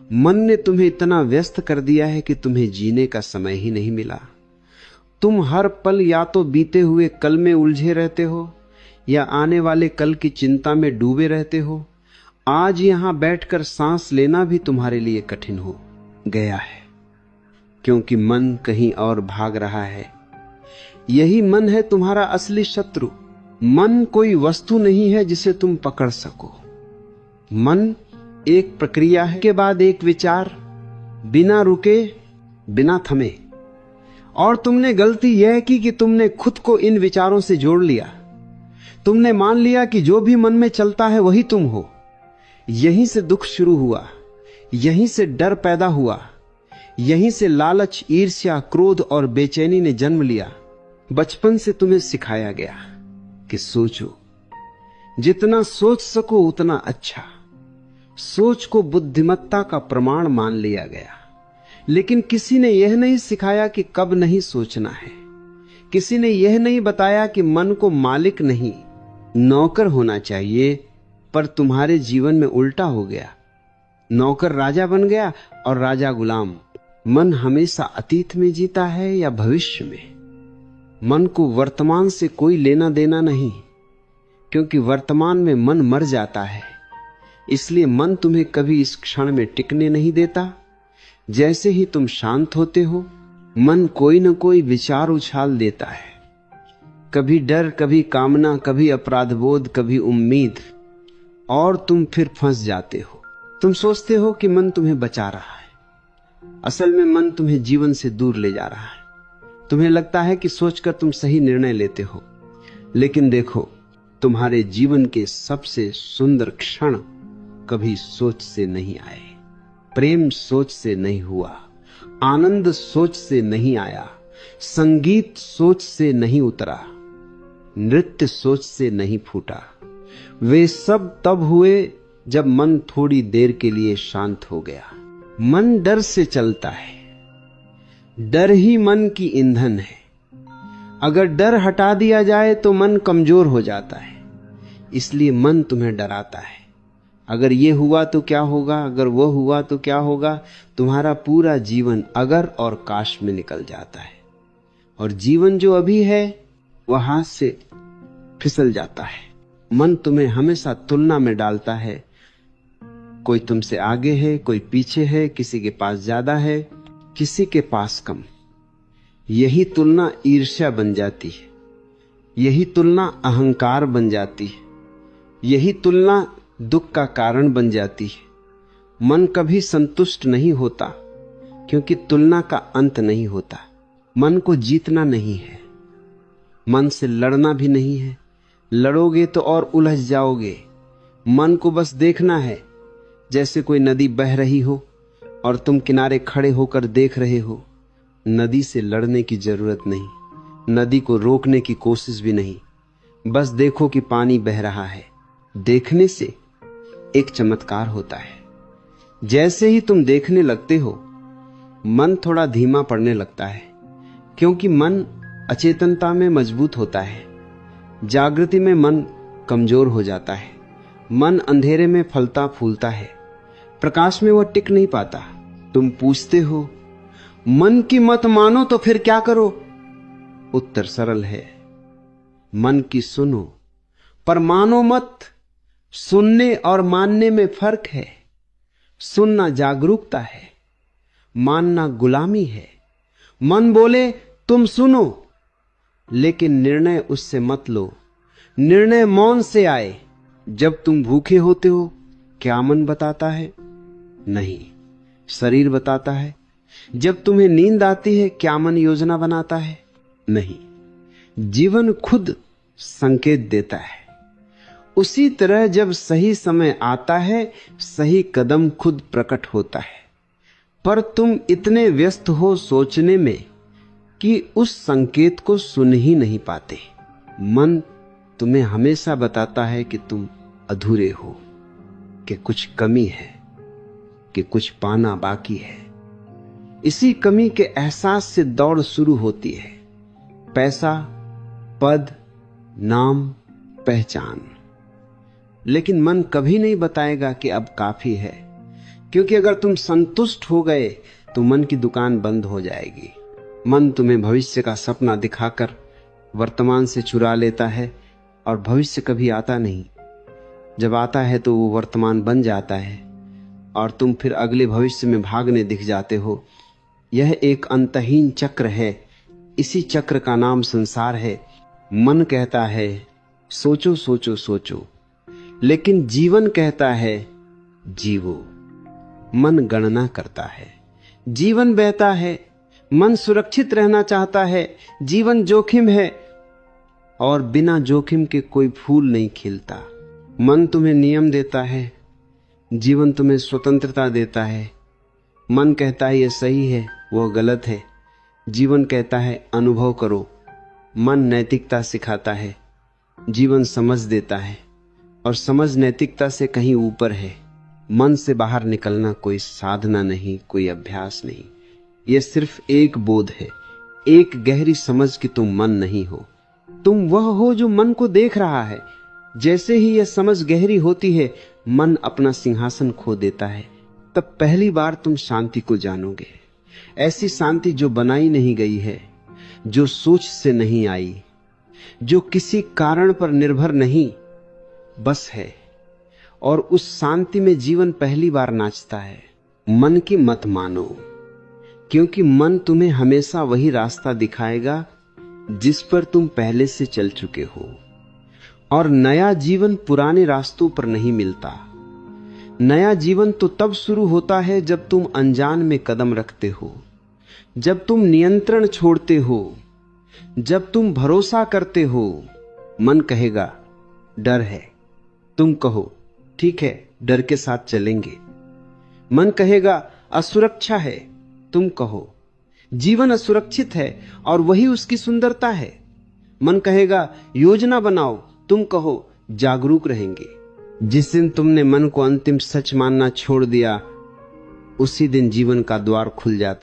मन ने तुम्हें इतना व्यस्त कर दिया है कि तुम्हें जीने का समय ही नहीं मिला। तुम हर पल या तो बीते हुए कल में उलझे रहते हो या आने वाले कल की चिंता में डूबे रहते हो। आज यहां बैठकर सांस लेना भी तुम्हारे लिए कठिन हो गया है, क्योंकि मन कहीं और भाग रहा है। यही मन है तुम्हारा असली शत्रु। मन कोई वस्तु नहीं है जिसे तुम पकड़ सको। मन एक प्रक्रिया है के बाद एक विचार, बिना रुके, बिना थमे। और तुमने गलती यह की कि तुमने खुद को इन विचारों से जोड़ लिया। तुमने मान लिया कि जो भी मन में चलता है वही तुम हो। यहीं से दुख शुरू हुआ, यहीं से डर पैदा हुआ, यहीं से लालच, ईर्ष्या, क्रोध और बेचैनी ने जन्म लिया। बचपन से तुम्हें सिखाया गया कि सोचो, जितना सोच सको उतना अच्छा। सोच को बुद्धिमत्ता का प्रमाण मान लिया गया, लेकिन किसी ने यह नहीं सिखाया कि कब नहीं सोचना है। किसी ने यह नहीं बताया कि मन को मालिक नहीं, नौकर होना चाहिए। पर तुम्हारे जीवन में उल्टा हो गया। नौकर राजा बन गया और राजा गुलाम। मन हमेशा अतीत में जीता है या भविष्य में। मन को वर्तमान से कोई लेना देना नहीं, क्योंकि वर्तमान में मन मर जाता है। इसलिए मन तुम्हें कभी इस क्षण में टिकने नहीं देता। जैसे ही तुम शांत होते हो, मन कोई न कोई विचार उछाल देता है। कभी डर, कभी कामना, कभी अपराधबोध, कभी उम्मीद, और तुम फिर फंस जाते हो। तुम सोचते हो कि मन तुम्हें बचा रहा है। असल में मन तुम्हें जीवन से दूर ले जा रहा है। तुम्हें लगता है कि सोचकर तुम सही निर्णय लेते हो, लेकिन देखो, तुम्हारे जीवन के सबसे सुंदर क्षण कभी सोच से नहीं आए। प्रेम सोच से नहीं हुआ, आनंद सोच से नहीं आया, संगीत सोच से नहीं उतरा, नृत्य सोच से नहीं फूटा। वे सब तब हुए जब मन थोड़ी देर के लिए शांत हो गया। मन डर से चलता है। डर ही मन की ईंधन है। अगर डर हटा दिया जाए तो मन कमजोर हो जाता है। इसलिए मन तुम्हें डराता है। अगर ये हुआ तो क्या होगा, अगर वो हुआ तो क्या होगा। तुम्हारा पूरा जीवन अगर और काश में निकल जाता है, और जीवन जो अभी है वह हाथ से फिसल जाता है। मन तुम्हें हमेशा तुलना में डालता है। कोई तुमसे आगे है, कोई पीछे है, किसी के पास ज्यादा है, किसी के पास कम। यही तुलना ईर्ष्या बन जाती है। यही तुलना अहंकार बन जाती है। यही तुलना दुख का कारण बन जाती है। मन कभी संतुष्ट नहीं होता, क्योंकि तुलना का अंत नहीं होता। मन को जीतना नहीं है, मन से लड़ना भी नहीं है। लड़ोगे तो और उलझ जाओगे। मन को बस देखना है, जैसे कोई नदी बह रही हो और तुम किनारे खड़े होकर देख रहे हो। नदी से लड़ने की जरूरत नहीं, नदी को रोकने की कोशिश भी नहीं। बस देखो कि पानी बह रहा है। देखने से एक चमत्कार होता है। जैसे ही तुम देखने लगते हो, मन थोड़ा धीमा पड़ने लगता है, क्योंकि मन अचेतनता में मजबूत होता है। जागृति में मन कमजोर हो जाता है। मन अंधेरे में फलता फूलता है, प्रकाश में वह टिक नहीं पाता। तुम पूछते हो, मन की मत मानो तो फिर क्या करो? उत्तर सरल है, मन की सुनो पर मानो मत। सुनने और मानने में फर्क है। सुनना जागरूकता है, मानना गुलामी है। मन बोले तुम सुनो, लेकिन निर्णय उससे मत लो। निर्णय मौन से आए। जब तुम भूखे होते हो, क्या मन बताता है? नहीं, शरीर बताता है। जब तुम्हें नींद आती है, क्या मन योजना बनाता है? नहीं, जीवन खुद संकेत देता है। उसी तरह जब सही समय आता है, सही कदम खुद प्रकट होता है। पर तुम इतने व्यस्त हो सोचने में कि उस संकेत को सुन ही नहीं पाते। मन तुम्हें हमेशा बताता है कि तुम अधूरे हो, कि कुछ कमी है, कि कुछ पाना बाकी है। इसी कमी के एहसास से दौड़ शुरू होती है। पैसा, पद, नाम, पहचान। लेकिन मन कभी नहीं बताएगा कि अब काफी है। क्योंकि अगर तुम संतुष्ट हो गए तो मन की दुकान बंद हो जाएगी। मन तुम्हें भविष्य का सपना दिखाकर वर्तमान से चुरा लेता है और भविष्य कभी आता नहीं। जब आता है तो वो वर्तमान बन जाता है और तुम फिर अगले भविष्य में भागने दिख जाते हो। यह एक अंतहीन चक्र है। इसी चक्र का नाम संसार है। मन कहता है सोचो सोचो सोचो, लेकिन जीवन कहता है जीवो। मन गणना करता है, जीवन बहता है। मन सुरक्षित रहना चाहता है, जीवन जोखिम है और बिना जोखिम के कोई फूल नहीं खिलता। मन तुम्हें नियम देता है, जीवन तुम्हें स्वतंत्रता देता है। मन कहता है यह सही है, वह गलत है। जीवन कहता है अनुभव करो। मन नैतिकता सिखाता है, जीवन समझ देता है और समझ नैतिकता से कहीं ऊपर है। मन से बाहर निकलना कोई साधना नहीं, कोई अभ्यास नहीं। यह सिर्फ एक बोध है, एक गहरी समझ कि तुम मन नहीं हो। तुम वह हो जो मन को देख रहा है। जैसे ही यह समझ गहरी होती है, मन अपना सिंहासन खो देता है। तब पहली बार तुम शांति को जानोगे। ऐसी शांति जो बनाई नहीं गई है, जो सोच से नहीं आई, जो किसी कारण पर निर्भर नहीं, बस है। और उस शांति में जीवन पहली बार नाचता है। मन की मत मानो, क्योंकि मन तुम्हें हमेशा वही रास्ता दिखाएगा जिस पर तुम पहले से चल चुके हो। और नया जीवन पुराने रास्तों पर नहीं मिलता। नया जीवन तो तब शुरू होता है जब तुम अनजान में कदम रखते हो, जब तुम नियंत्रण छोड़ते हो, जब तुम भरोसा करते हो। मन कहेगा डर है, तुम कहो ठीक है, डर के साथ चलेंगे। मन कहेगा असुरक्षा है, तुम कहो जीवन असुरक्षित है और वही उसकी सुंदरता है। मन कहेगा योजना बनाओ, तुम कहो जागरूक रहेंगे। जिस दिन तुमने मन को अंतिम सच मानना छोड़ दिया, उसी दिन जीवन का द्वार खुल जाता